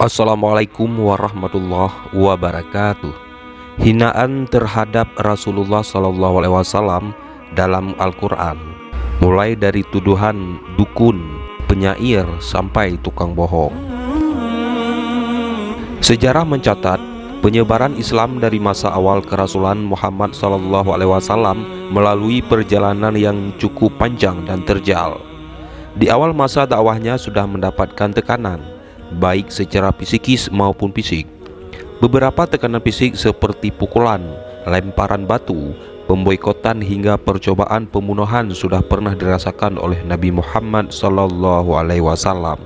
Assalamualaikum warahmatullahi wabarakatuh. Hinaan terhadap Rasulullah SAW dalam Al-Quran, mulai dari tuduhan dukun, penyair, sampai tukang bohong. Sejarah mencatat penyebaran Islam dari masa awal kerasulan Muhammad SAW melalui perjalanan yang cukup panjang dan terjal. Di awal masa dakwahnya sudah mendapatkan tekanan, baik secara psikis maupun fisik. Beberapa tekanan fisik seperti pukulan, lemparan batu, pemboikotan hingga percobaan pembunuhan sudah pernah dirasakan oleh Nabi Muhammad SAW.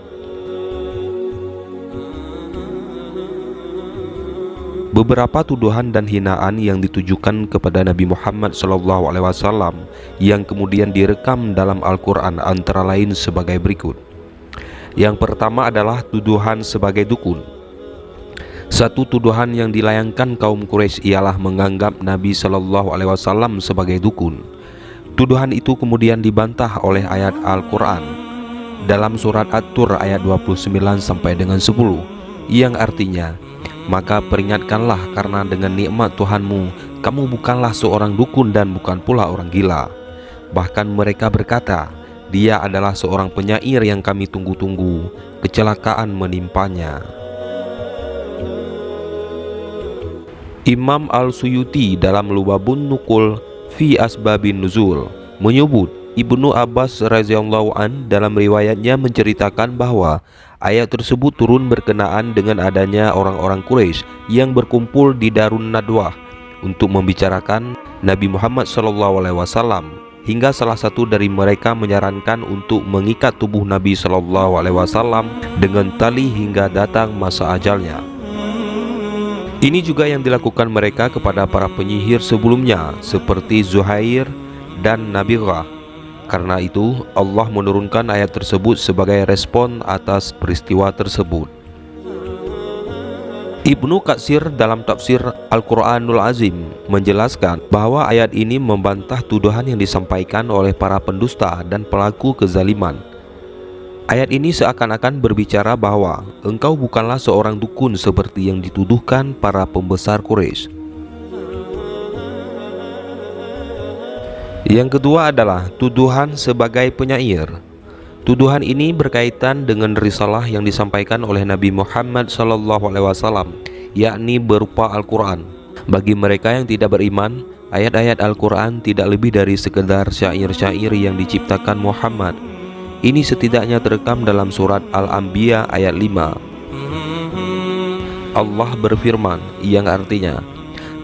Beberapa tuduhan dan hinaan yang ditujukan kepada Nabi Muhammad SAW yang kemudian direkam dalam Al-Quran antara lain sebagai berikut. Yang pertama adalah tuduhan sebagai dukun. Satu tuduhan yang dilayangkan kaum Quraisy ialah menganggap Nabi SAW sebagai dukun. Tuduhan itu kemudian dibantah oleh ayat Al-Quran dalam surat At-Tur ayat 29 sampai dengan 10, yang artinya, maka peringatkanlah karena dengan nikmat Tuhanmu, kamu bukanlah seorang dukun dan bukan pula orang gila. Bahkan mereka berkata, dia adalah seorang penyair yang kami tunggu-tunggu, kecelakaan menimpanya. Imam Al-Suyuti dalam Lubabun Nuqul fi Asbabin Nuzul menyebut Ibnu Abbas radhiyallahu an dalam riwayatnya menceritakan bahwa ayat tersebut turun berkenaan dengan adanya orang-orang Quraisy yang berkumpul di Darun Nadwah untuk membicarakan Nabi Muhammad SAW, hingga salah satu dari mereka menyarankan untuk mengikat tubuh Nabi SAW dengan tali hingga datang masa ajalnya. Ini juga yang dilakukan mereka kepada para penyihir sebelumnya seperti Zuhair dan Nabirah. Karena itu Allah menurunkan ayat tersebut sebagai respon atas peristiwa tersebut. Ibnu Katsir dalam tafsir Al-Quranul Azim menjelaskan bahwa ayat ini membantah tuduhan yang disampaikan oleh para pendusta dan pelaku kezaliman. Ayat ini seakan-akan berbicara bahwa engkau bukanlah seorang dukun seperti yang dituduhkan para pembesar Quraisy. Yang kedua adalah tuduhan sebagai penyair. Tuduhan ini berkaitan dengan risalah yang disampaikan oleh Nabi Muhammad SAW, yakni berupa Al-Quran. Bagi mereka yang tidak beriman, ayat-ayat Al-Quran tidak lebih dari sekedar syair-syair yang diciptakan Muhammad. Ini setidaknya terekam dalam surat Al-Anbiya ayat 5. Allah berfirman, yang artinya,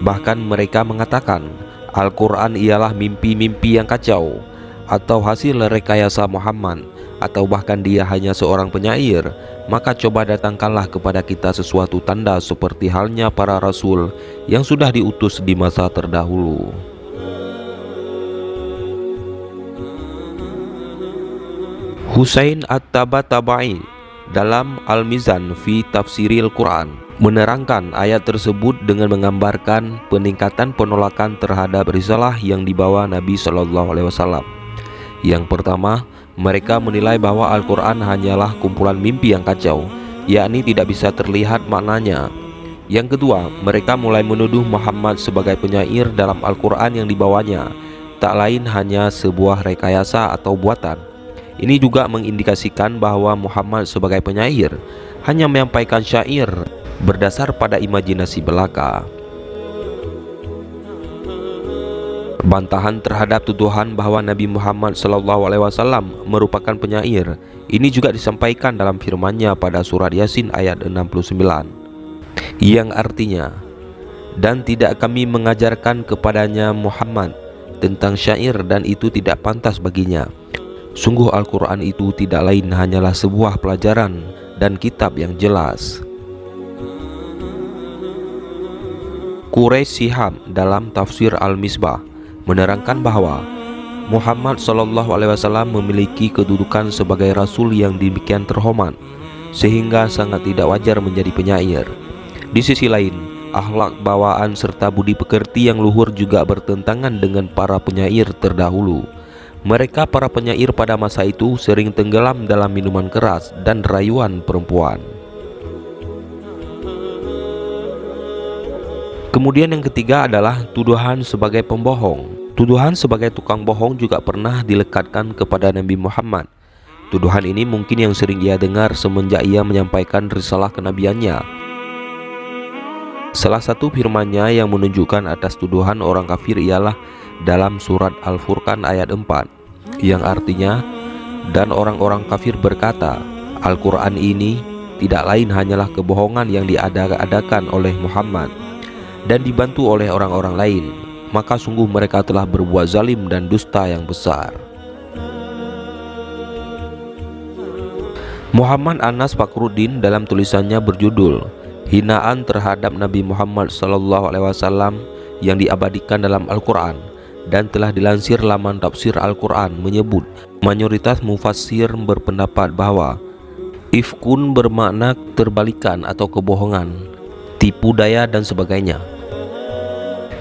bahkan mereka mengatakan Al-Quran ialah mimpi-mimpi yang kacau, atau hasil rekayasa Muhammad, atau bahkan dia hanya seorang penyair. Maka coba datangkanlah kepada kita sesuatu tanda seperti halnya para rasul yang sudah diutus di masa terdahulu. Husain At-Tabatabai dalam Al-Mizan fi Tafsiril Quran menerangkan ayat tersebut dengan menggambarkan peningkatan penolakan terhadap risalah yang dibawa Nabi SAW. Yang pertama, mereka menilai bahwa Al-Quran hanyalah kumpulan mimpi yang kacau, yakni tidak bisa terlihat maknanya. Yang kedua, mereka mulai menuduh Muhammad sebagai penyair dalam Al-Quran yang dibawanya, tak lain hanya sebuah rekayasa atau buatan. Ini juga mengindikasikan bahwa Muhammad sebagai penyair hanya menyampaikan syair berdasar pada imajinasi belaka. Bantahan terhadap tuduhan bahwa Nabi Muhammad SAW merupakan penyair ini juga disampaikan dalam firman-Nya pada surat Yasin ayat 69, yang artinya, dan tidak kami mengajarkan kepadanya Muhammad tentang syair dan itu tidak pantas baginya. Sungguh Al-Quran itu tidak lain hanyalah sebuah pelajaran dan kitab yang jelas. Quraisy Shihab dalam tafsir Al-Misbah menerangkan bahwa Muhammad SAW memiliki kedudukan sebagai rasul yang demikian terhormat, sehingga sangat tidak wajar menjadi penyair. Di sisi lain, akhlak bawaan serta budi pekerti yang luhur juga bertentangan dengan para penyair terdahulu. Mereka para penyair pada masa itu sering tenggelam dalam minuman keras dan rayuan perempuan. Kemudian yang ketiga adalah tuduhan sebagai pembohong. Tuduhan sebagai tukang bohong juga pernah dilekatkan kepada Nabi Muhammad. Tuduhan ini mungkin yang sering ia dengar semenjak ia menyampaikan risalah kenabiannya. Salah satu firman-Nya yang menunjukkan atas tuduhan orang kafir ialah dalam surat Al-Furqan ayat 4, yang artinya, dan orang-orang kafir berkata, Al-Quran ini tidak lain hanyalah kebohongan yang diada-adakan oleh Muhammad dan dibantu oleh orang-orang lain, maka sungguh mereka telah berbuat zalim dan dusta yang besar. Muhammad Anas Fakhruddin dalam tulisannya berjudul Hinaan terhadap Nabi Muhammad SAW yang diabadikan dalam Al-Quran dan telah dilansir laman tafsir Al-Quran menyebut mayoritas mufassir berpendapat bahwa ifkun bermakna terbalikan atau kebohongan, tipu daya dan sebagainya.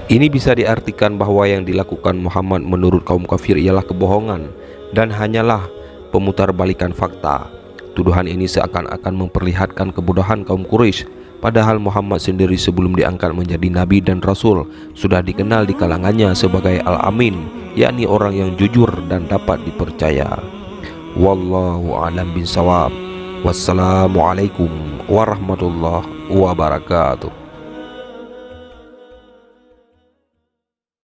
Ini bisa diartikan bahwa yang dilakukan Muhammad menurut kaum kafir ialah kebohongan dan hanyalah pemutarbalikan fakta. Tuduhan ini seakan-akan memperlihatkan kebodohan kaum Quraisy, padahal Muhammad sendiri sebelum diangkat menjadi nabi dan rasul sudah dikenal di kalangannya sebagai Al-Amin, yakni orang yang jujur dan dapat dipercaya. Wallahu a'lam bishawab. Wassalamualaikum warahmatullahi wabarakatuh.